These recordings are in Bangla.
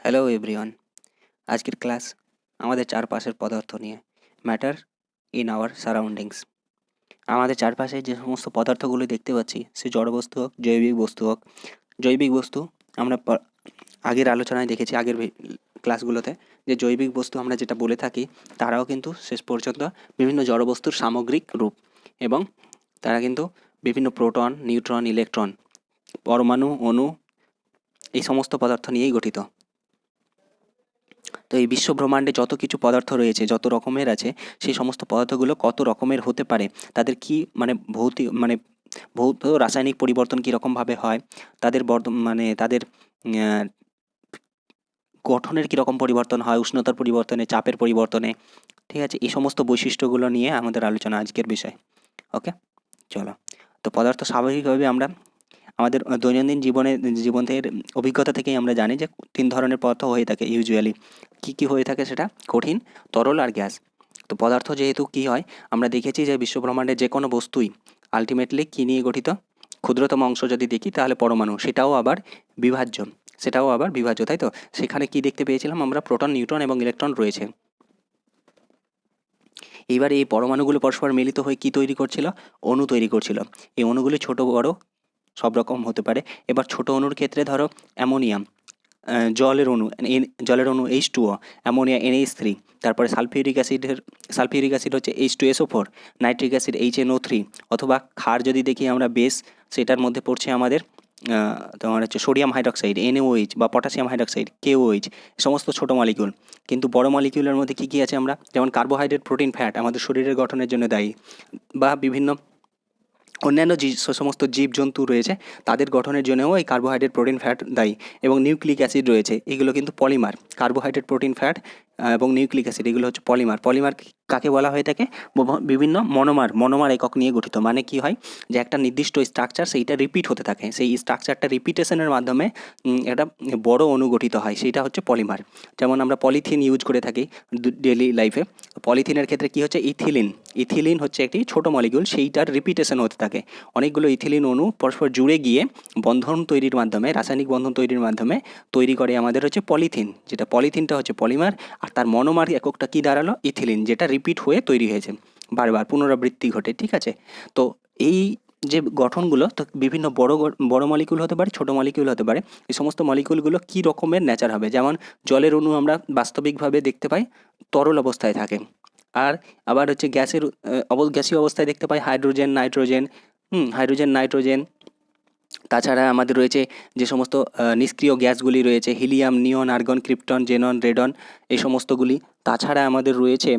Hello everyone. আজকের ক্লাস আমাদের চারপাশের পদার্থ নিয়ে, ম্যাটার ইন আওয়ার সারাউন্ডিংস। আমাদের চারপাশে যে সমস্ত পদার্থগুলো দেখতে পাচ্ছি, সে জড়বস্তু হোক, জৈবিক বস্তু হোক। জৈবিক বস্তু আমরা আগের আলোচনায় দেখেছি, আগের ক্লাসগুলোতে, যে জৈবিক বস্তু আমরা যেটা বলে থাকি তারাও কিন্তু শেষ পর্যন্ত বিভিন্ন জড়বস্তুর সামগ্রিক রূপ, এবং তারা কিন্তু বিভিন্ন প্রোটন, নিউট্রন, ইলেকট্রন, পরমাণু, অণু, এই সমস্ত পদার্থ নিয়েই গঠিত। তো এই বিশ্ব ব্রহ্মাণ্ডে যত কিছু পদার্থ রয়েছে, যত রকমের আছে, সেই সমস্ত পদার্থগুলো কত রকমের হতে পারে, তাদের কি ভৌত রাসায়নিক পরিবর্তন কীরকমভাবে হয়, তাদের তাদের আহ, গঠনের কীরকম পরিবর্তন হয়, উষ্ণতার পরিবর্তনে, চাপের পরিবর্তনে, ঠিক আছে, এই সমস্ত বৈশিষ্ট্যগুলো নিয়ে আমাদের আলোচনা আজকের বিষয়। ওকে, চলো। তো পদার্থ স্বাভাবিকভাবে আমরা আমাদের দৈনন্দিন জীবনের অভিজ্ঞতা থেকেই আমরা জানি যে তিন ধরনের পদার্থ হয়ে থাকে ইউজুয়ালি। কি কি হয়ে থাকে সেটা? কঠিন, তরল আর গ্যাস। তো পদার্থ যেহেতু কি হয়, আমরা দেখেছি যে বিশ্বব্রহ্মাণ্ডের যে কোনো বস্তুই আলটিমেটলি কী নিয়ে গঠিত? ক্ষুদ্রতম অংশ যদি দেখি তাহলে পরমাণু, সেটাও আবার বিভাজ্য, তাই তো? সেখানে কি দেখতে পেয়েছিলাম আমরা? প্রোটন, নিউট্রন এবং ইলেকট্রন রয়েছে। এইবার এই পরমাণুগুলো পরস্পর মিলিত হয়ে কি তৈরি করছিল? অণু তৈরি করছিল। এই অণুগুলি ছোট বড় সব রকম হতে পারে। এবার ছোট অণুর ক্ষেত্রে ধরো অ্যামোনিয়াম, জলের অণু H2O, অ্যামোনিয়া NH3, তারপরে সালফিউরিক অ্যাসিড হচ্ছে H2SO4, নাইট্রিক অ্যাসিড HNO3, অথবা ক্ষার যদি দেখি আমরা বেস, সেটার মধ্যে পড়ছে আমাদের তোমার হচ্ছে সোডিয়াম হাইড্রক্সাইড NaOH, বা পটাশিয়াম হাইড্রক্সাইড KOH, সমস্ত ছোটো মলিকিউল। কিন্তু বড় মলিকিউলের মধ্যে কী কী আছে আমরা? যেমন কার্বোহাইড্রেট, প্রোটিন, ফ্যাট আমাদের শরীরের গঠনের জন্য দায়ী, বা বিভিন্ন অন্যান্য যে সমস্ত জীবজন্তু রয়েছে তাদের গঠনের জন্যও এই কার্বোহাইড্রেট, প্রোটিন, ফ্যাট দায়ী। এবং নিউক্লিক অ্যাসিড রয়েছে, এগুলো কিন্তু পলিমার। কার্বোহাইড্রেট, প্রোটিন, ফ্যাট এবং নিউক্লিক অ্যাসিড, এগুলো হচ্ছে পলিমার। পলিমার কাকে বলা হয়ে থাকে? বিভিন্ন মনোমার একক নিয়ে গঠিত। মানে কি হয়, যে একটা নির্দিষ্ট স্ট্রাকচার সেইটা রিপিট হতে থাকে, সেই স্ট্রাকচারটা রিপিটেশনের মাধ্যমে একটা বড় অণু গঠিত হয়, সেইটা হচ্ছে পলিমার। যেমন আমরা পলিথিন ইউজ করে থাকি ডেলি লাইফে। পলিথিনের ক্ষেত্রে কি হচ্ছে? ইথিলিন হচ্ছে একটি ছোট মলিকিউল, সেইটার রিপিটেশন হতে থাকে। অনেকগুলো ইথিলিন অণু পরস্পর জুড়ে গিয়ে বন্ধন তৈরির মাধ্যমে, রাসায়নিক বন্ধন তৈরির মাধ্যমে তৈরি করে আমাদের হচ্ছে পলিথিন, যেটা পলিথিনটা হচ্ছে পলিমার। আর তার মনোমার এককটা কি দাঁড়ালো? ইথিলিন, যেটা রিপিট হয়ে তৈরি হয়েছে, বারবার পুনরাবৃত্তি ঘটে, ঠিক আছে? তো এই যে গঠনগুলো, তো বিভিন্ন বড় মলিকিউল হতে পারে, ছোট মলিকিউল হতে পারে। এই সমস্ত মলিকিউলগুলো কী রকমের নেচার হবে? যেমন জলের অণু আমরা বাস্তবিকভাবে দেখতে পাই তরল অবস্থায় থাকে, আর আবার হচ্ছে গ্যাসীয় অবস্থায় দেখতে পাই হাইড্রোজেন, নাইট্রোজেন। তাছাড়া আমাদের রয়েছে যে সমস্ত নিষ্ক্রিয় গ্যাসগুলি রয়েছে, হিলিয়াম, নিয়ন, আর্গন, ক্রিপ্টন, জেনন, রেডন, এই সমস্তগুলি। তাছাড়া আমাদের রয়েছে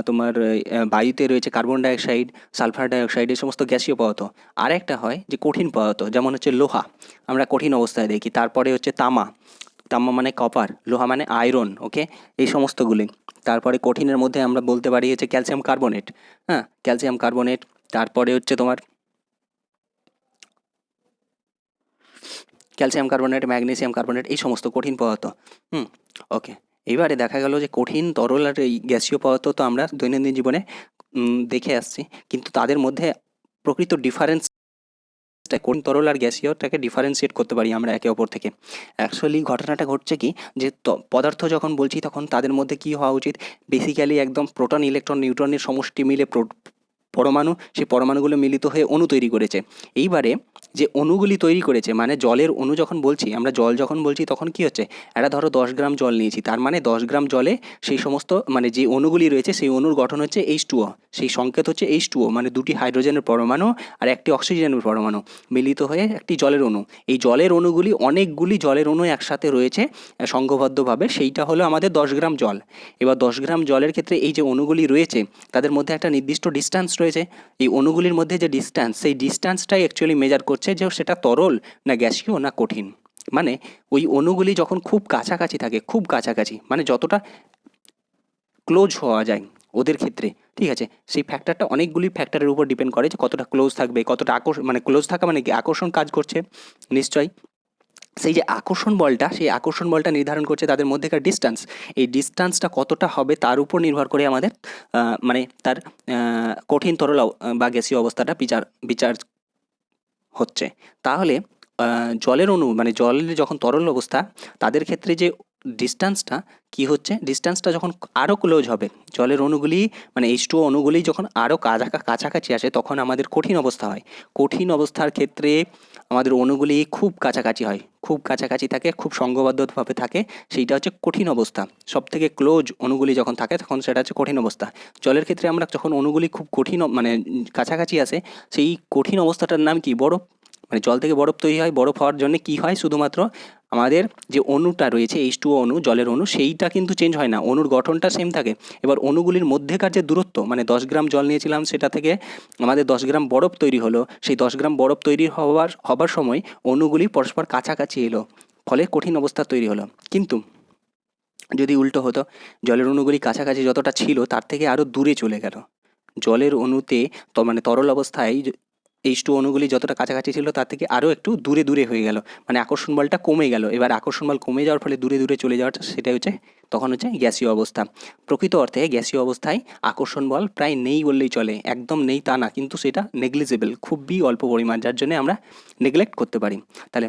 তোমার বায়ুতে রয়েছে কার্বন ডাইঅক্সাইড, সালফার ডাইঅক্সাইড, এই সমস্ত গ্যাসীয় পদার্থ। আর একটা হয় যে কঠিন পদার্থ, যেমন হচ্ছে লোহা, আমরা কঠিন অবস্থায় দেখি। তারপরে হচ্ছে তামা, মানে কপার, লোহা মানে আয়রন, ওকে, এই সমস্তগুলি। তারপরে কঠিনের মধ্যে আমরা বলতে পারি হচ্ছে ক্যালসিয়াম কার্বনেট, হ্যাঁ, ক্যালসিয়াম কার্বনেট। তারপরে হচ্ছে তোমার ক্যালসিয়াম কার্বনেট, ম্যাগনেসিয়াম কার্বনেট, এই সমস্ত কঠিন পদার্থ। ওকে। এইবারে দেখা গেল যে কঠিন, তরল আর এই গ্যাসীয় পদার্থ তো আমরা দৈনন্দিন জীবনে দেখে আসছি, কিন্তু তাদের মধ্যে প্রকৃত ডিফারেন্স, কঠিন, তরল আর গ্যাসীয়টাকে ডিফারেন্সিয়েট করতে পারি আমরা একে অপর থেকে। অ্যাকচুয়ালি ঘটনাটা ঘটছে কি, যে পদার্থ যখন বলছি তখন তাদের মধ্যে কি হওয়া উচিত? বেসিক্যালি একদম প্রোটন, ইলেকট্রন, নিউট্রনের সমষ্টি মিলে পরমাণু, সেই পরমাণুগুলো মিলিত হয়ে অণু তৈরি করেছে। এইবারে যে অণুগুলি তৈরি করেছে, মানে জলের অণু যখন বলছি আমরা, জল যখন বলছি তখন কি হচ্ছে? এটা ধরো 10 গ্রাম জল নিয়েছি, তার মানে 10 গ্রাম জলে সেই সমস্ত যে অণুগুলি রয়েছে, সেই অণুর গঠন হচ্ছে H2O, সেই সংকেত হচ্ছে H2O, মানে দুটি হাইড্রোজেনের পরমাণু আর একটি অক্সিজেনের পরমাণু মিলিত হয়ে একটি জলের অণু। এই জলের অণুগুলি, অনেকগুলি জলের অণু একসাথে রয়েছে সংঘবদ্ধভাবে, সেইটা হলো আমাদের 10 গ্রাম জল। এবার 10 গ্রাম জলের ক্ষেত্রে এই যে অণুগুলি রয়েছে, তাদের মধ্যে একটা নির্দিষ্ট ডিস্ট্যান্স রয়েছে। এই অণুগুলির মধ্যে যে ডিস্ট্যান্স, সেই ডিস্ট্যান্সটাই অ্যাকচুয়ালি মেজার করছে যে সেটা তরল না গ্যাসীয় না কঠিন। মানে ওই অণুগুলি যখন খুব কাছাকাছি থাকে, খুব কাছাকাছি মানে যতটা ক্লোজ হওয়া যায় ওদের ক্ষেত্রে, ঠিক আছে, সেই ফ্যাক্টরটা অনেকগুলি ফ্যাক্টরের উপর ডিপেন্ড করে, যে কতটা ক্লোজ থাকবে, কতটা ক্লোজ থাকা মানে কি আকর্ষণ কাজ করছে নিশ্চয়ই। সেই যে আকর্ষণ বলটা, সেই আকর্ষণ বলটা নির্ধারণ করছে তাদের মধ্যেকার ডিস্ট্যান্স। এই ডিস্ট্যান্সটা কতটা হবে তার উপর নির্ভর করে আমাদের তার কঠিন, তরল বা গ্যাসীয় অবস্থাটা বিচার হচ্ছে। তাহলে জলের অণু, মানে জলের যখন তরল অবস্থা, তাদের ক্ষেত্রে যে ডিস্ট্যান্সটা কী হচ্ছে, ডিস্ট্যান্সটা যখন আরও ক্লোজ হবে, জলের অণুগুলি মানে H2O অণুগুলি যখন আরও কাছাকাছি আসে তখন আমাদের কঠিন অবস্থা হয়। কঠিন অবস্থার ক্ষেত্রে আমাদের অণুগুলি খুব কাছাকাছি হয়, খুব কাছাকাছি থাকে, খুব সংঘবদ্ধভাবে থাকে, সেইটা হচ্ছে কঠিন অবস্থা। সব থেকে ক্লোজ অণুগুলি যখন থাকে তখন সেটা হচ্ছে কঠিন অবস্থা। জলের ক্ষেত্রে আমরা যখন অণুগুলি খুব কঠিন মানে কাছাকাছি আসে, সেই কঠিন অবস্থাটার নাম কি, বরফ। মানে জল থেকে বরফ তৈরি হয়, বরফ হওয়ার জন্য কি হয়, শুধুমাত্র আমাদের যে অণুটা রয়েছে H2O অণু, জলের অণু, সেইটা কিন্তু চেঞ্জ হয় না, অণুর গঠনটা সেম থাকে। এবার অণুগুলির মধ্যেকার যে দূরত্ব, মানে 10 গ্রাম জল নিয়েছিলাম, সেটা থেকে আমাদের 10 গ্রাম বরফ তৈরি হলো, সেই 10 গ্রাম বরফ তৈরি হবার সময় অণুগুলি পরস্পর কাছাকাছি এলো, ফলে কঠিন অবস্থা তৈরি হলো। কিন্তু যদি উল্টো হতো, জলের অণুগুলি কাছাকাছি যতটা ছিল তার থেকে আরও দূরে চলে গেল, জলের অণুতে তো মানে তরল অবস্থায় H2O অণুগুলি যতটা কাছাকাছি ছিল তার থেকে আরও একটু দূরে দূরে হয়ে গেল, মানে আকর্ষণ বলটা কমে গেল। এবার আকর্ষণ বল কমে যাওয়ার ফলে দূরে দূরে চলে যাওয়াটা, সেটাই হচ্ছে তখন হচ্ছে গ্যাসীয় অবস্থা। প্রকৃত অর্থে গ্যাসীয় অবস্থায় আকর্ষণ বল প্রায় নেই বললেই চলে, একদম নেই তা না, কিন্তু সেটা নেগলিজেবল, খুবই অল্প পরিমাণ, যার জন্য আমরা নেগলেক্ট করতে পারি। তাহলে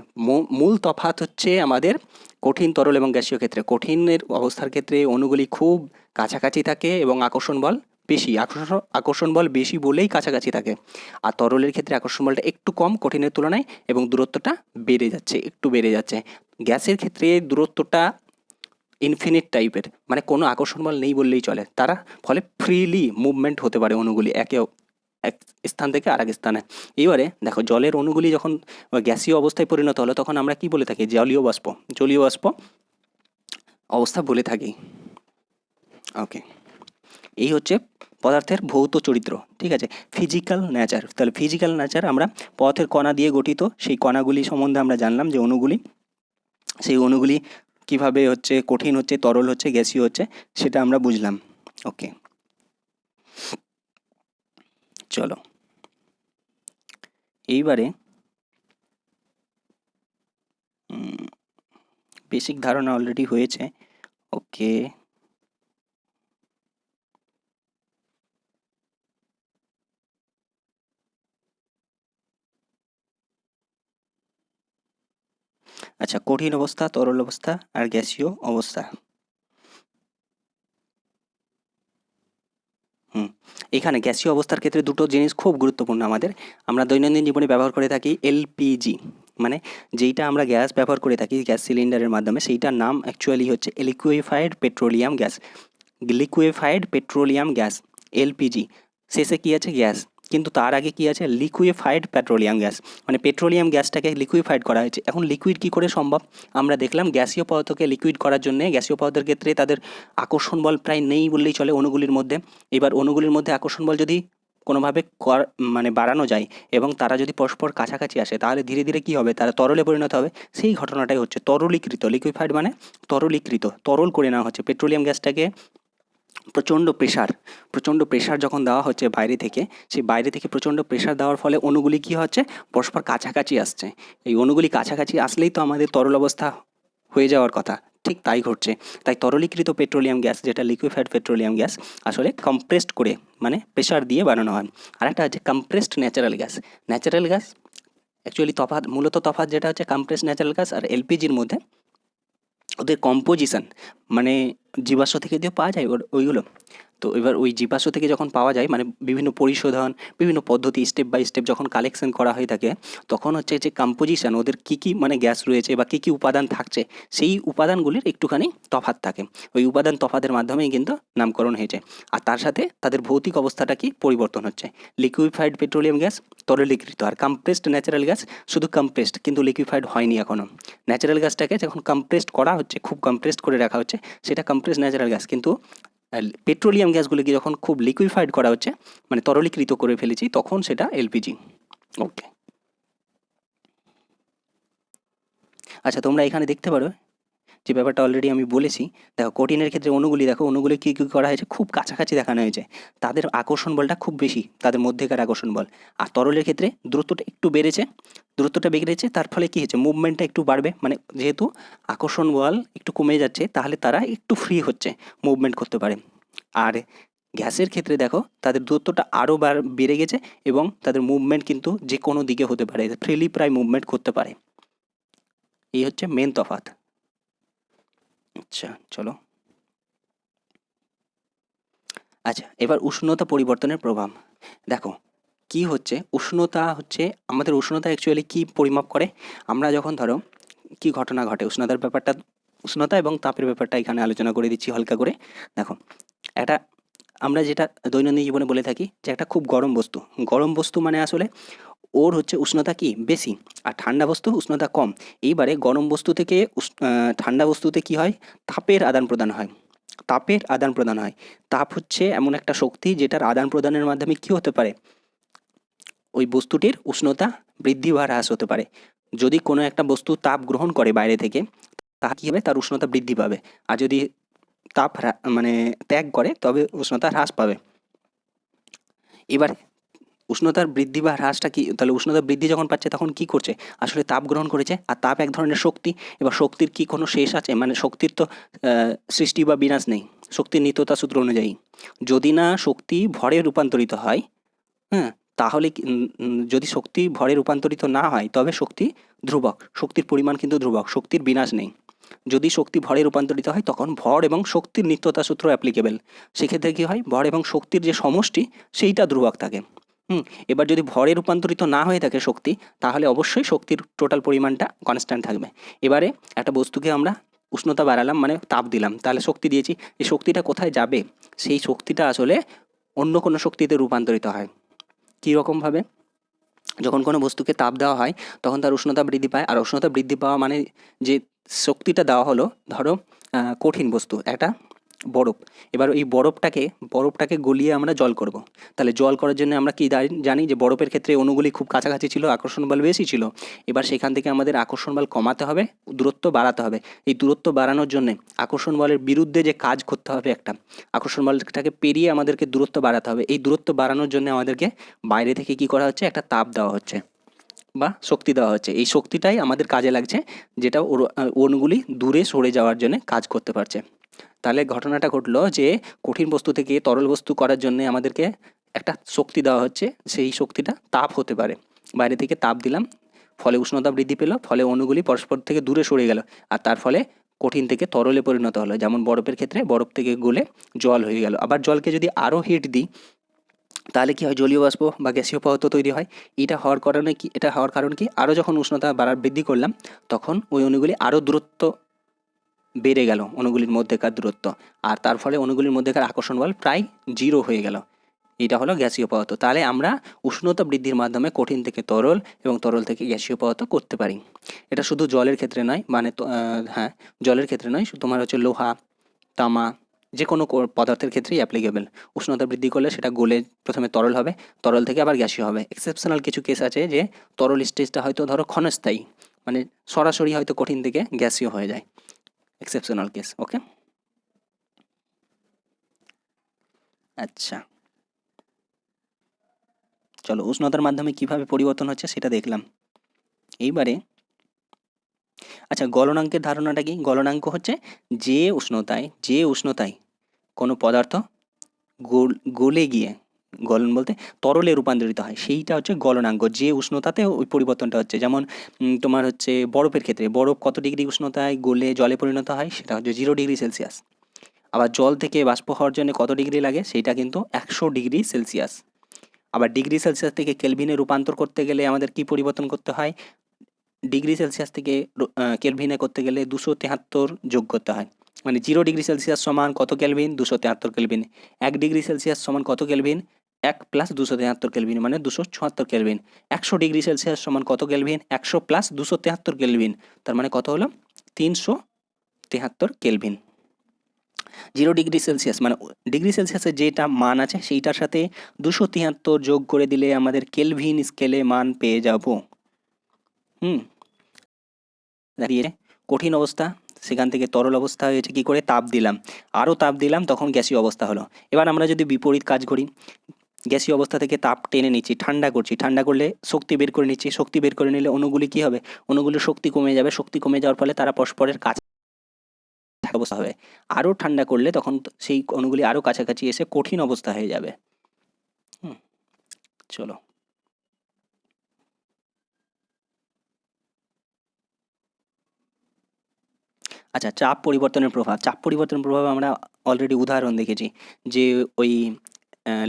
মূল তফাৎ হচ্ছে আমাদের কঠিন, তরল এবং গ্যাসীয় ক্ষেত্রে। কঠিনের অবস্থার ক্ষেত্রে অণুগুলি খুব কাছাকাছি থাকে এবং আকর্ষণ বল বেশি, আকর্ষণ বল বেশি বলেই কাছাকাছি থাকে। আর তরলের ক্ষেত্রে আকর্ষণ বলটা একটু কম কঠিনের তুলনায় এবং দূরত্বটা বেড়ে যাচ্ছে, একটু বেড়ে যাচ্ছে। গ্যাসের ক্ষেত্রে দূরত্বটা ইনফিনিট টাইপের, মানে কোনো আকর্ষণ বল নেই বললেই চলে, তারা ফলে ফ্রিলি মুভমেন্ট হতে পারে অণুগুলি এক স্থান থেকে আরেক স্থানে। এইবারে দেখো, জলের অণুগুলি যখন গ্যাসীয় অবস্থায় পরিণত হলো তখন আমরা কি বলে থাকি, জলীয় বাষ্প অবস্থা বলে থাকি। ওকে, এই হচ্ছে পদার্থের ভৌত চরিত্র, ঠিক আছে, ফিজিক্যাল নেচার। তাহলে ফিজিক্যাল নেচার, আমরা পদার্থের কণা দিয়ে গঠিত, সেই কণাগুলি সম্বন্ধে আমরা জানলাম, যে অণুগুলি, সেই অণুগুলি কিভাবে হচ্ছে কঠিন হচ্ছে, তরল হচ্ছে, গ্যাসীয় হচ্ছে, সেটা আমরা বুঝলাম। ওকে, চলো এইবারে বেসিক ধারণা অলরেডি হয়েছে। ওকে, আচ্ছা, কঠিন অবস্থা, তরল অবস্থা আর গ্যাসীয় অবস্থা। এখানে গ্যাসীয় অবস্থার ক্ষেত্রে দুটো জিনিস খুব গুরুত্বপূর্ণ আমাদের, আমরা দৈনন্দিন জীবনে ব্যবহার করে থাকি এলপিজি, মানে যেইটা আমরা গ্যাস ব্যবহার করে থাকি গ্যাস সিলিন্ডারের মাধ্যমে, সেইটার নাম অ্যাকচুয়ালি হচ্ছে লিকুইফাইড পেট্রোলিয়াম গ্যাস। এলপিজি, শেষে কী আছে, গ্যাস, কিন্তু তার আগে কি আছে, লিকুইফাইড পেট্রোলিয়াম গ্যাস, মানে পেট্রোলিয়াম গ্যাসটাকে লিকুইফাইড করা হয়েছে। এখন লিকুইড কী করে সম্ভব, আমরা দেখলাম গ্যাসীয় পদার্থকে লিকুইড করার জন্য গ্যাসীয় পদার্থের ক্ষেত্রে তাদের আকর্ষণ বল প্রায় নেই বললেই চলে অণুগুলির মধ্যে। এবার অণুগুলির মধ্যে আকর্ষণ বল যদি কোনোভাবে মানে বাড়ানো যায় এবং তারা যদি পরস্পর কাছাকাছি আসে, তাহলে ধীরে ধীরে কী হবে, তারা তরলে পরিণত হবে। সেই ঘটনাটাই হচ্ছে তরলীকৃত, লিকুইফাইড মানে তরলীকৃত, তরল করে নেওয়া হচ্ছে পেট্রোলিয়াম গ্যাসটাকে। প্রচণ্ড প্রেশার যখন দেওয়া হচ্ছে বাইরে থেকে, সেই বাইরে থেকে প্রচণ্ড প্রেশার দেওয়ার ফলে অণুগুলি কী হচ্ছে, পরস্পর কাছাকাছি আসছে। এই অণুগুলি কাছাকাছি আসলেই তো আমাদের তরল অবস্থা হয়ে যাওয়ার কথা, ঠিক তাই ঘটছে। তাই তরলীকৃত পেট্রোলিয়াম গ্যাস, যেটা লিকুইফাইড পেট্রোলিয়াম গ্যাস, আসলে কম্প্রেসড করে মানে প্রেশার দিয়ে বানানো হয়। আর একটা হচ্ছে compressed natural gas. Natural gas actually মূলত তফাৎ যেটা হচ্ছে কম্প্রেসড ন্যাচারাল গ্যাস আর এলপিজির মধ্যে, ওদের কম্পোজিশন, মানে জীবাশ্ম থেকে যে পাওয়া যায় ওইগুলো, তো এবার ওই জীবাশ্ম থেকে যখন পাওয়া যায়, মানে বিভিন্ন পরিশোধন, বিভিন্ন পদ্ধতি স্টেপ বাই স্টেপ যখন কালেকশন করা হয়ে থাকে, তখন হচ্ছে যে কম্পোজিশন, ওদের কী কী মানে গ্যাস রয়েছে বা কী কী উপাদান থাকছে, সেই উপাদানগুলির একটুখানি তফাৎ থাকে। ওই উপাদান তফাতের মাধ্যমেই কিন্তু নামকরণ হয়েছে। আর তার সাথে তাদের ভৌতিক অবস্থাটা কি পরিবর্তন হচ্ছে। লিকুইফাইড পেট্রোলিয়াম গ্যাস তরলীকৃত, আর কম্প্রেসড ন্যাচারাল গ্যাস শুধু কম্প্রেসড, কিন্তু লিকুইফাইড হয়নি এখনও। ন্যাচারাল গ্যাসটাকে যখন কম্প্রেসড করা হচ্ছে, খুব কম্প্রেসড করে রাখা হচ্ছে, সেটা কম্প্রেসড ন্যাচারাল গ্যাস। কিন্তু পেট্রোলিয়াম গ্যাসগুলিকে যখন খুব লিকুইফাইড করা হচ্ছে, মানে তরলীকৃত করে ফেলেছি, তখন সেটা এলপিজি। ওকে, আচ্ছা, তোমরা এখানে দেখতে পারো যে ব্যাপারটা অলরেডি আমি বলেছি। দেখো, কঠিনের ক্ষেত্রে অণুগুলি দেখো, অণুগুলি কী কী করা হয়েছে, খুব কাছাকাছি দেখানো হয়েছে, তাদের আকর্ষণ বলটা খুব বেশি, তাদের মধ্যেকার আকর্ষণ বল। আর তরলের ক্ষেত্রে দূরত্বটা বেড়েছে, তার ফলে কী হচ্ছে, মুভমেন্টটা একটু বাড়বে, মানে যেহেতু আকর্ষণ বল একটু কমে যাচ্ছে, তাহলে তারা একটু ফ্রি হচ্ছে, মুভমেন্ট করতে পারে। আর গ্যাসের ক্ষেত্রে দেখো, তাদের দূরত্বটা আরও বেড়ে গেছে এবং তাদের মুভমেন্ট কিন্তু যে কোনো দিকে হতে পারে, ফ্রিলি প্রায় মুভমেন্ট করতে পারে। এই হচ্ছে মেন তফাৎ। আচ্ছা চলো। আচ্ছা, এবার উষ্ণতা পরিবর্তনের প্রভাব। দেখো কি হচ্ছে, উষ্ণতা হচ্ছে আমাদের উষ্ণতা অ্যাকচুয়ালি কি পরিমাপ করে। আমরা যখন ধরো কি ঘটনা ঘটে উষ্ণতার ব্যাপারটা, উষ্ণতা এবং তাপের ব্যাপারটা এখানে আলোচনা করে দিচ্ছি হালকা করে। দেখো একটা, আমরা যেটা দৈনন্দিন জীবনে বলে থাকি যে একটা খুব গরম বস্তু, গরম বস্তু মানে আসলে ওর হচ্ছে উষ্ণতা কি বেশি, আর ঠান্ডা বস্তু উষ্ণতা কম। এইবারে গরম বস্তু থেকে ঠান্ডা বস্তুতে কি হয়, তাপের আদান প্রদান হয়। তাপের আদান প্রদান হয়। তাপ হচ্ছে এমন একটা শক্তি যেটার আদান প্রদানের মাধ্যমে কি হতে পারে, ওই বস্তুটির উষ্ণতা বৃদ্ধি বা হ্রাস হতে পারে। যদি কোনো একটা বস্তু তাপ গ্রহণ করে বাইরে থেকে, তাহলে কী হবে, তার উষ্ণতা বৃদ্ধি পাবে। আর যদি তাপ মানে ত্যাগ করে তবে উষ্ণতা হ্রাস পাবে। এবার উষ্ণতার বৃদ্ধি বা হ্রাসটা কি, তাহলে উষ্ণতা বৃদ্ধি যখন পাচ্ছে তখন কি করছে, আসলে তাপ গ্রহণ করেছে, আর তাপ এক ধরনের শক্তি। এবার শক্তির কি কোনো শেষ আছে, মানে শক্তির তো সৃষ্টি বা বিনাশ নেই শক্তির নিত্যতা সূত্র অনুযায়ী। যদি না শক্তি ভরে রূপান্তরিত হয়, হ্যাঁ, তাহলে যদি শক্তি ভরে রূপান্তরিত না হয় তবে শক্তি ধ্রুবক, শক্তির পরিমাণ কিন্তু ধ্রুবক, শক্তির বিনাশ নেই। যদি শক্তি ভরে রূপান্তরিত হয় তখন ভর এবং শক্তির নিত্যতা সূত্র অ্যাপ্লিকেবল। সেক্ষেত্রে কী হয়, ভর এবং শক্তির যে সমষ্টি সেইটা ধ্রুবক থাকে। এবার যদি ভরে রূপান্তরিত না হয়ে থাকে শক্তি, তাহলে অবশ্যই শক্তির টোটাল পরিমাণটা কনস্ট্যান্ট থাকবে। এবারে একটা বস্তুকে আমরা উষ্ণতা বাড়ালাম মানে তাপ দিলাম, তাহলে শক্তি দিয়েছি, এই শক্তিটা কোথায় যাবে, সেই শক্তিটা আসলে অন্য কোনো শক্তিতে রূপান্তরিত হয়। কী রকমভাবে, যখন কোনো বস্তুকে তাপ দেওয়া হয় তখন তার উষ্ণতা বৃদ্ধি পায়, আর উষ্ণতা বৃদ্ধি পাওয়া মানে যে শক্তিটা দেওয়া হলো, ধরো কঠিন বস্তু একটা বরফ। এবার এই বরফটাকে গলিয়ে আমরা জল করব। তাহলে জল করার জন্য আমরা কি জানি যে বরফের ক্ষেত্রে অণুগুলি খুব কাছাকাছি ছিল, আকর্ষণ বল বেশি ছিল। এবার সেখান থেকে আমাদের আকর্ষণ বল কমাতে হবে, দূরত্ব বাড়াতে হবে। এই দূরত্ব বাড়ানোর জন্য আকর্ষণ বলের বিরুদ্ধে যে কাজ করতে হবে একটা, আকর্ষণ বলটাকে পেরিয়ে আমাদেরকে দূরত্ব বাড়াতে হবে। এই দূরত্ব বাড়ানোর জন্য আমাদেরকে বাইরে থেকে কি করা হচ্ছে, একটা তাপ দেওয়া হচ্ছে বা শক্তি দেওয়া হচ্ছে। এই শক্তিটাই আমাদের কাজে লাগছে, যেটা অণুগুলি দূরে সরে যাওয়ার জন্য কাজ করতে পারছে। তাহলে ঘটনাটা ঘটলো যে কঠিন বস্তু থেকে তরল বস্তু করার জন্য আমাদেরকে একটা শক্তি দেওয়া হচ্ছে, সেই শক্তিটা তাপ হতে পারে। বাইরে থেকে তাপ দিলাম, ফলে উষ্ণতা বৃদ্ধি পেল, ফলে অণুগুলি পরস্পর থেকে দূরে সরে গেল, আর তার ফলে কঠিন থেকে তরলে পরিণত হলো। যেমন বরফের ক্ষেত্রে বরফ থেকে গলে জল হয়ে গেল। আবার জলকে যদি আরও হিট দিই তাহলে কি হয়, জলীয় বাষ্প বা গ্যাসীয় পদার্থ তৈরি হয়। এটা হওয়ার কারণ কি, আরও যখন উষ্ণতা বৃদ্ধি করলাম তখন ওই অণুগুলি আরও দূরত্ব বেড়ে গেল, অণুগুলির মধ্যেকার দূরত্ব, আর তার ফলে অণুগুলির মধ্যেকার আকর্ষণ বল প্রায় জিরো হয়ে গেল। এটা হলো গ্যাসীয় পদার্থ। তাহলে আমরা উষ্ণতা বৃদ্ধির মাধ্যমে কঠিন থেকে তরল এবং তরল থেকে গ্যাসীয় পদার্থ করতে পারি। এটা শুধু জলের ক্ষেত্রে নয়, মানে হ্যাঁ, জলের ক্ষেত্রে নয়, তোমার হচ্ছে লোহা, তামা, যে কোনো পদার্থের ক্ষেত্রেই অ্যাপ্লিকেবল। উষ্ণতা বৃদ্ধি করলে সেটা গলে প্রথমে তরল হবে, তরল থেকে আবার গ্যাসীয় হবে। এক্সেপশনাল কিছু কেস আছে যে তরল স্টেজটা হয়তো ধরো ক্ষণস্থায়ী, মানে সরাসরি হয়তো কঠিন থেকে গ্যাসীয় হয়ে যায়, এক্সেপশনাল কেস। ওকে, আচ্ছা চলো, উষ্ণতার মাধ্যমে কিভাবে পরিবর্তন হচ্ছে সেটা দেখলাম। এইবারে আচ্ছা, গলনাঙ্কের ধারণাটা কি, গলনাঙ্ক হচ্ছে যে উষ্ণতায় কোনো পদার্থ গলে গিয়ে, গলন বলতে তরলে রূপান্তরিত হয়, সেইটা হচ্ছে গলনাঙ্ক। যে উষ্ণতাতে ওই পরিবর্তনটা হচ্ছে, যেমন তোমার হচ্ছে বরফের ক্ষেত্রে বরফ কত ডিগ্রি উষ্ণতায় গলে জলে পরিণত হয়, সেটা হচ্ছে 0 ডিগ্রি সেলসিয়াস। আবার জল থেকে বাষ্প হওয়ার জন্য কত ডিগ্রি লাগে, সেইটা কিন্তু 100 ডিগ্রি সেলসিয়াস। আবার ডিগ্রি সেলসিয়াস থেকে কেলভিনে রূপান্তর করতে গেলে আমাদের কি পরিবর্তন করতে হয়, ডিগ্রি সেলসিয়াস থেকে কেলভিনে করতে গেলে 273 যোগ করতে হয়। মানে 0 ডিগ্রি সেলসিয়াস সমান কত কেলভিন, 273 কেলভিন। 1 ডিগ্রি সেলসিয়াস সমান কত কেলভিন, 1 + 273 কেলভিন, মানে 276 কেলভিন। 100 ডিগ্রি সেলসিয়াস সমান কত কেলভিন, 100 + 273 কেলভিন, তার মানে কত হলো, 373 কেলভিন। 0 ডিগ্রি সেলসিয়াস মানে ডিগ্রি সেলসিয়াসের যেটা মান আছে সেইটার সাথে 273 যোগ করে দিলে আমাদের কেলভিন স্কেলে মান পেয়ে যাব। হুম, দাঁড়িয়ে কঠিন অবস্থা, সেখান থেকে তরল অবস্থা হয়েছে কী করে, তাপ দিলাম, আরও তাপ দিলাম, তখন গ্যাসীয় অবস্থা হলো। এবার আমরা যদি বিপরীত কাজ করি, গ্যাসীয় অবস্থা থেকে তাপ টেনে নিচ্ছি, ঠান্ডা করছি, ঠান্ডা করলে শক্তি বের করে নিচ্ছি, শক্তি বের করে নিলে অণুগুলি কী হবে, অণুগুলির শক্তি কমে যাবে, শক্তি কমে যাওয়ার ফলে তারা পরস্পরের কাছে অবস্থা হবে। আরও ঠান্ডা করলে তখন সেই অণুগুলি আরও কাছাকাছি এসে কঠিন অবস্থা হয়ে যাবে। হুম, চলো। আচ্ছা, চাপ পরিবর্তনের প্রভাব। চাপ পরিবর্তনের প্রভাব আমরা অলরেডি উদাহরণ দেখেছি যে ওই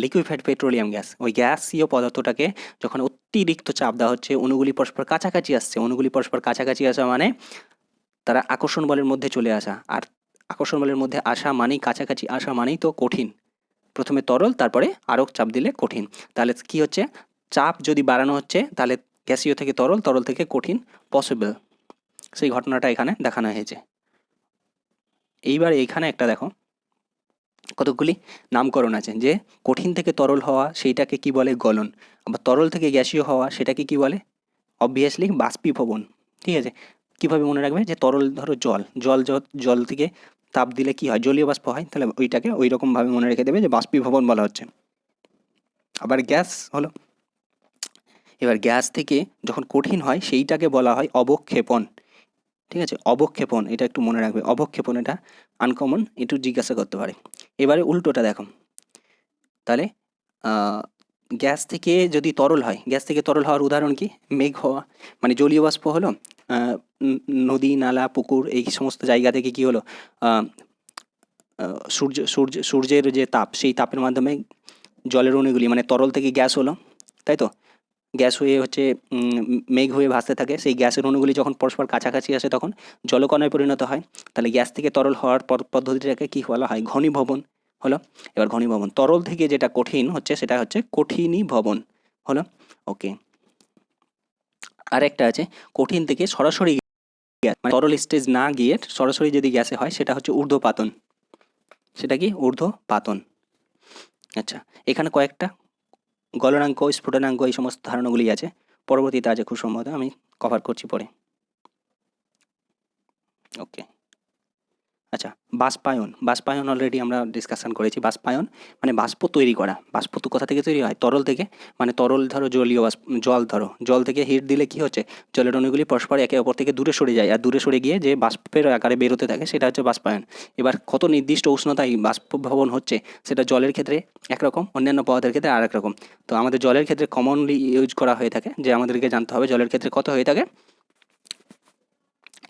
লিকুইফাইড পেট্রোলিয়াম গ্যাস, ওই গ্যাসীয় পদার্থটাকে যখন অতিরিক্ত চাপ দেওয়া হচ্ছে, অণুগুলি পরস্পর কাছাকাছি আসছে, অণুগুলি পরস্পর কাছাকাছি আসা মানে তারা আকর্ষণ বলের মধ্যে চলে আসা, আর আকর্ষণ বলের মধ্যে আসা মানেই কাছাকাছি আসা মানেই তো কঠিন। প্রথমে তরল, তারপরে আরও চাপ দিলে কঠিন। তাহলে কি হচ্ছে, চাপ যদি বাড়ানো হচ্ছে তাহলে গ্যাসীয় থেকে তরল, তরল থেকে কঠিন পসিবল। সেই ঘটনাটা এখানে দেখানো হয়েছে। এইবার এইখানে একটা দেখো কতকগুলি নামকরণ আছে, যে কঠিন থেকে তরল হওয়া সেইটাকে কি বলে, গলন। আবার তরল থেকে গ্যাসীয় হওয়া সেটাকে কি বলে, অবভিয়াসলি বাষ্পীভবন। ঠিক আছে, কিভাবে মনে রাখবে, যে তরল ধরো জল, জল থেকে তাপ দিলে কি হয়, জলীয় বাষ্প হয়, তাহলে ওইটাকে ওই রকমভাবে মনে রেখে দেবে যে বাষ্পীভবন বলা হচ্ছে। আবার গ্যাস হলো, এবার গ্যাস থেকে যখন কঠিন হয় সেইটাকে বলা হয় অবক্ষেপণ। ঠিক আছে, অবক্ষেপণ, এটা একটু মনে রাখবে, অবক্ষেপণ, এটা আনকমন, একটু জিজ্ঞাসা করতে পারে। এবারে উল্টোটা দেখো, তাহলে গ্যাস থেকে যদি তরল হয়, গ্যাস থেকে তরল হওয়ার উদাহরণ কি, মেঘ হওয়া, মানে জলীয় বাষ্প হলো, নদী নালা পুকুর এই সমস্ত জায়গা থেকে কি হলো, সূর্যের যে তাপ, সেই তাপের মাধ্যমে জলের অণুগুলি মানে তরল থেকে গ্যাস হলো, তাই তো, গ্যাস হয়ে হচ্ছে মেঘ হয়ে ভাসতে থাকে, সেই গ্যাসের অণুগুলি যখন পরস্পর কাছাকাছি আসে তখন জলকণায় পরিণত হয়। তাহলে গ্যাস থেকে তরল হওয়ার পদ্ধতিটাকে কী বলা হয়, ঘনীভবন হলো। এবার ঘনীভবন, তরল থেকে যেটা কঠিন হচ্ছে সেটা হচ্ছে কঠিনীভবন হলো। ওকে, আরেকটা আছে কঠিন থেকে সরাসরি গ্যাস, মানে তরল স্টেজ না গিয়ে সরাসরি যদি গ্যাসে হয় সেটা হচ্ছে ঊর্ধ্বপাতন। সেটা কি, ঊর্ধ্বপাতন। আচ্ছা, এখানে কয়েকটা গলনাঙ্ক, স্ফুটনাঙ্ক, এই সমস্ত ধারণাগুলি আছে, পরবর্তীতে আছে খুব সম্ভবত, আমি কভার করছি পরে। ওকে, আচ্ছা, বাষ্পায়ন। বাষ্পায়ন অলরেডি আমরা ডিসকাশন করেছি। বাষ্পায়ন মানে বাষ্প তৈরি করা। বাষ্প তো কোথা থেকে তৈরি হয়, তরল থেকে, মানে তরল ধরো জলীয় বাষ্প, জল ধরো, জল থেকে হিট দিলে কি হচ্ছে, জলের অণুগুলি পরস্পর একে অপর থেকে দূরে সরে যায়, আর দূরে সরে গিয়ে যে বাষ্পের আকারে বেরোতে থাকে সেটা হচ্ছে বাষ্পায়ন। এবার কত নির্দিষ্ট উষ্ণতায় বাষ্পভবন হচ্ছে সেটা জলের ক্ষেত্রে একরকম, অন্যান্য পদার্থের ক্ষেত্রে আরেক রকম। তো আমাদের জলের ক্ষেত্রে কমনলি ইউজ করা হয়ে থাকে, যে আমাদেরকে জানতে হবে জলের ক্ষেত্রে কত হয়ে থাকে,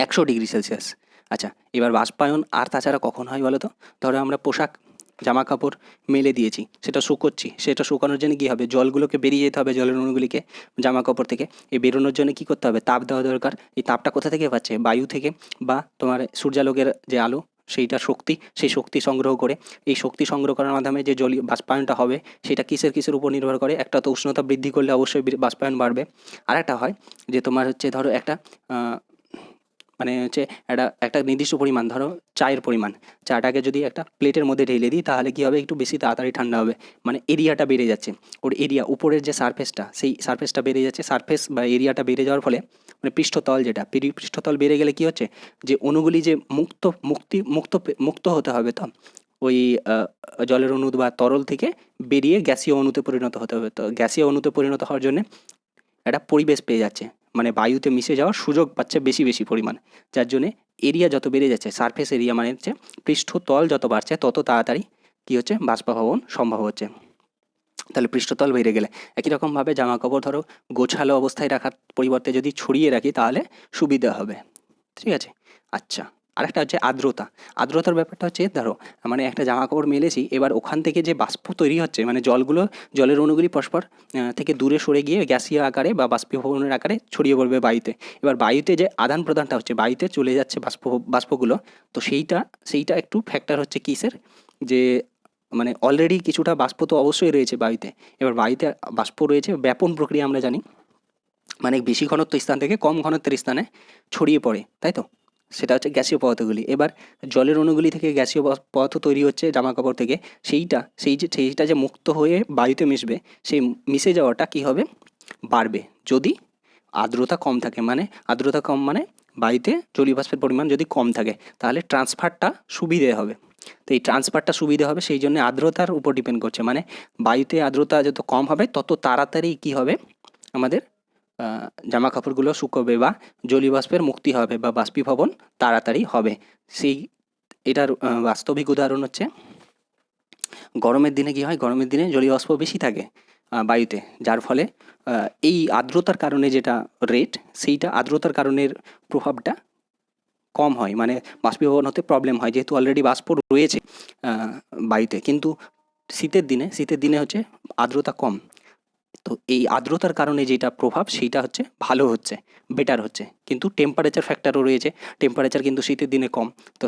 100 ডিগ্রি সেলসিয়াস। আচ্ছা, এবার বাষ্পায়ন আর তাছাড়া কখন হয় বলো তো, ধরো আমরা পোশাক জামা কাপড় মেলে দিয়েছি, সেটা শুকোচ্ছি, সেটা শুকানোর জন্য কী হবে, জলগুলোকে বেরিয়ে যেতে হবে, জলের অণুগুলিকে জামা কাপড় থেকে। এই বেরোনোর জন্য কী করতে হবে, তাপ দেওয়া দরকার। এই তাপটা কোথা থেকে পাচ্ছে, বায়ু থেকে, বা তোমার সূর্যালোকের যে আলো সেইটা শক্তি, সেই শক্তি সংগ্রহ করে, এই শক্তি সংগ্রহ করার মাধ্যমে যে জলীয় বাষ্পায়নটা হবে সেটা কিসের উপর নির্ভর করে, একটা তো উষ্ণতা বৃদ্ধি করলে অবশ্যই বাষ্পায়ন বাড়বে। আর একটা হয় যে তোমার হচ্ছে ধরো একটা মানে হচ্ছে একটা নির্দিষ্ট পরিমাণ, ধরো চায়ের পরিমাণ, চাটাকে যদি একটা প্লেটের মধ্যে ঢেলে দিই তাহলে কী হবে, একটু বেশি তাড়াতাড়ি ঠান্ডা হবে, মানে এরিয়াটা বেড়ে যাচ্ছে, ওর এরিয়া, উপরের যে সারফেসটা সেই সারফেসটা বেড়ে যাচ্ছে, সারফেস বা এরিয়াটা বেড়ে যাওয়ার ফলে মানে পৃষ্ঠতল, যেটা পৃষ্ঠতল বেড়ে গেলে কী হচ্ছে, যে অণুগুলি যে মুক্ত হতে হবে, তো ওই জলের অণু বা তরল থেকে বেরিয়ে গ্যাসীয় অণুতে পরিণত হতে হবে। তো গ্যাসীয় অণুতে পরিণত হওয়ার জন্য একটা পরিবেশ পেয়ে যাচ্ছে, মানে বায়ুতে মিশে যাওয়ার সুযোগ পাচ্ছে বেশি বেশি পরিমাণ, যার জন্যে এরিয়া যত বেড়ে যাচ্ছে, সারফেস এরিয়া মানে হচ্ছে পৃষ্ঠতল যত বাড়ছে তত তাড়াতাড়ি কী হচ্ছে, বাষ্পভবন সম্ভব হচ্ছে। তাহলে পৃষ্ঠতল বেড়ে গেলে একই রকমভাবে জামা কাপড় ধরো গোছালো অবস্থায় রাখার পরিবর্তে যদি ছড়িয়ে রাখি তাহলে সুবিধা হবে। ঠিক আছে, আচ্ছা, আরেকটা হচ্ছে আর্দ্রতা। আর্দ্রতার ব্যাপারটা হচ্ছে ধরো মানে একটা জামা কাপড় মেলেছি, এবার ওখান থেকে যে বাষ্প তৈরি হচ্ছে, মানে জলের অণুগুলি পরস্পর থেকে দূরে সরে গিয়ে গ্যাসীয় আকারে বা বাষ্পীভবনের আকারে ছড়িয়ে পড়বে বায়ুতে। এবার বায়ুতে যে আদান প্রদানটা হচ্ছে, বায়ুতে চলে যাচ্ছে বাষ্পগুলো, তো সেইটা একটু ফ্যাক্টর হচ্ছে কিসের, যে মানে অলরেডি কিছুটা বাষ্প তো অবশ্যই রয়েছে বায়ুতে, এবার বায়ুতে বাষ্প রয়েছে, ব্যাপন প্রক্রিয়া আমরা জানি, মানে বেশি ঘনত্ব স্থান থেকে কম ঘনত্বের স্থানে ছড়িয়ে পড়ে, তাই তো, সেটা হচ্ছে গ্যাসীয় পদার্থগুলি। এবার জলের অণুগুলি থেকে গ্যাসীয় পদার্থ তৈরি হচ্ছে জামা কাপড় থেকে, সেইটা যে মুক্ত হয়ে বায়ুতে মিশবে, সেই মিশে যাওয়াটা কী হবে, বাড়বে যদি আর্দ্রতা কম থাকে, মানে আর্দ্রতা কম মানে বায়ুতে জলীয় বাষ্পের পরিমাণ যদি কম থাকে তাহলে ট্রান্সফারটা সুবিধে হবে। তো এই ট্রান্সফারটা সুবিধে হবে, সেই জন্য আর্দ্রতার উপর ডিপেন্ড করছে, মানে বায়ুতে আর্দ্রতা যত কম হবে তত তাড়াতাড়ি কী হবে, আমাদের জামা কাপড়গুলো শুকোবে বা জলীয় বাষ্পের মুক্তি হবে বা বাষ্পীভবন তাড়াতাড়ি হবে। এটার বাস্তবিক উদাহরণ হচ্ছে গরমের দিনে কী হয়, গরমের দিনে জলীয় বাষ্প বেশি থাকে বায়ুতে, যার ফলে এই আর্দ্রতার কারণে যেটা রেট, সেইটা আর্দ্রতার কারণের প্রভাবটা কম হয়, মানে বাষ্পীভবন হতে প্রবলেম হয়, যেহেতু অলরেডি বাষ্প রয়েছে বায়ুতে। কিন্তু শীতের দিনে হচ্ছে আর্দ্রতা কম, তো এই আর্দ্রতার কারণে যেটা প্রভাব সেইটা হচ্ছে ভালো হচ্ছে, বেটার হচ্ছে। কিন্তু টেম্পারেচার ফ্যাক্টরও রয়েছে, টেম্পারেচার কিন্তু শীতের দিনে কম, তো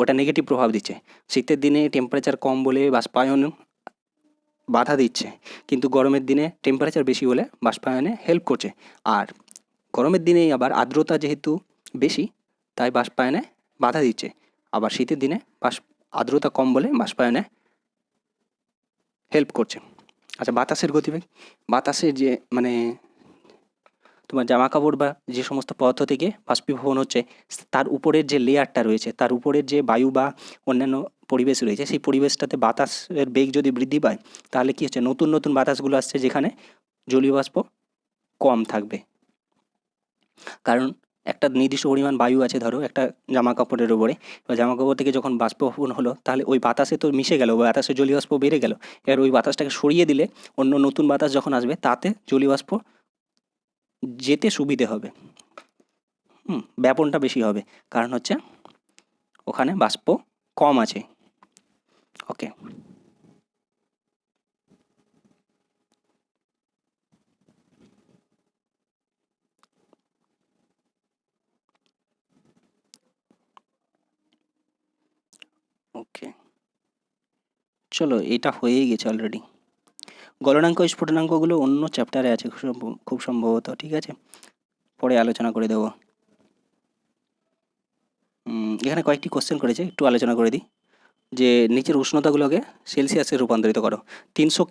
ওটা নেগেটিভ প্রভাব দিচ্ছে। শীতের দিনে টেম্পারেচার কম বলে বাষ্পায়ন বাধা দিচ্ছে, কিন্তু গরমের দিনে টেম্পারেচার বেশি হলে বাষ্পায়নে হেল্প করছে। আর গরমের দিনেই আবার আর্দ্রতা যেহেতু বেশি, তাই বাষ্পায়নে বাধা দিচ্ছে। আবার শীতের দিনে আর্দ্রতা কম বলে বাষ্পায়নে হেল্প করছে। আচ্ছা, বাতাসের গতিবেগ, বাতাসের যে মানে তোমার জামা কাপড় বা যে সমস্ত পদার্থ থেকে বাষ্পীভবন হচ্ছে, তার উপরের যে লেয়ারটা রয়েছে, তার উপরের যে বায়ু বা অন্যান্য পরিবেশ রয়েছে, সেই পরিবেশটাতে বাতাসের বেগ যদি বৃদ্ধি পায়, তাহলে কী হচ্ছে, নতুন নতুন বাতাসগুলো আসছে যেখানে জলীয় বাষ্প কম থাকবে। কারণ একটা নির্দিষ্ট পরিমাণ বায়ু আছে ধরো একটা জামা কাপড়ের ওপরে, বা জামা কাপড় থেকে যখন বাষ্পীভবন হলো, তাহলে ওই বাতাসে তো মিশে গেল, বাতাসে জলীয় বাষ্প বেড়ে গেল। এবার ওই বাতাসটাকে সরিয়ে দিলে অন্য নতুন বাতাস যখন আসবে, তাতে জলীয় বাষ্প যেতে সুবিধে হবে, ব্যাপনটা বেশি হবে, কারণ হচ্ছে ওখানে বাষ্প কম আছে। ওকে, ওকে, চলো, এটা হয়েই গেছে অলরেডি। গলনাঙ্ক স্ফুটনাঙ্কগুলো অন্য চ্যাপ্টারে আছে খুব সম্ভবত, ঠিক আছে, পরে আলোচনা করে দেবো। এখানে কয়েকটি কোশ্চেন করেছে, একটু আলোচনা করে দিই। যে নিচের উষ্ণতাগুলোকে সেলসিয়াসে রূপান্তরিত করো। 300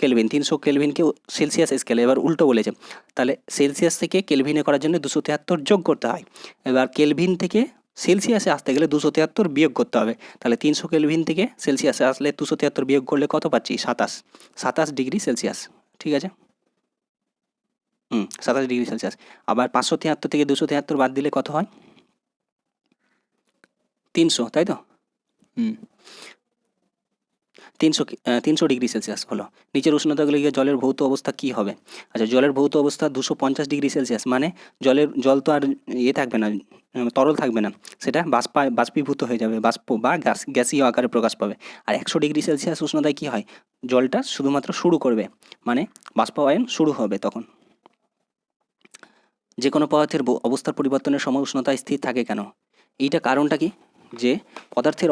কেলভিনকে সেলসিয়াস স্কেলে, এবার উল্টো বলেছে, তাহলে সেলসিয়াস থেকে কেলভিনে করার জন্য 273 যোগ করতে হয়। এবার কেলভিন থেকে সেলসিয়াসে আসতে গেলে 273 বিয়োগ করতে হবে। তাহলে 300 কেলভিন থেকে সেলসিয়াসে আসলে 273 বিয়োগ করলে কত পাচ্ছি, 27 ডিগ্রি সেলসিয়াস, ঠিক আছে। 27 ডিগ্রি সেলসিয়াস। আবার 573 থেকে 273 বাদ দিলে কত হয়, 300, তাই তো। 300 ডিগ্রি সেলসিয়াস হলো। নিচের উষ্ণতাগুলো গিয়ে জলের ভৌত অবস্থা কী হবে? আচ্ছা, জলের ভৌত অবস্থা 250 ডিগ্রি সেলসিয়াস, মানে জল তো আর থাকবে না, তরল থাকবে না, সেটা বাষ্পীভূত হয়ে যাবে, বাষ্প বা গ্যাসীয় আকারে প্রকাশ পাবে। আর 100 ডিগ্রি সেলসিয়াস উষ্ণতায় কী হয়, জলটা শুধুমাত্র শুরু করবে, মানে বাষ্পায়ন শুরু হবে তখন। যে কোনো পদার্থের অবস্থার পরিবর্তনের সময় উষ্ণতা স্থির থাকে কেন? এইটা কারণটা কি, যে পদার্থের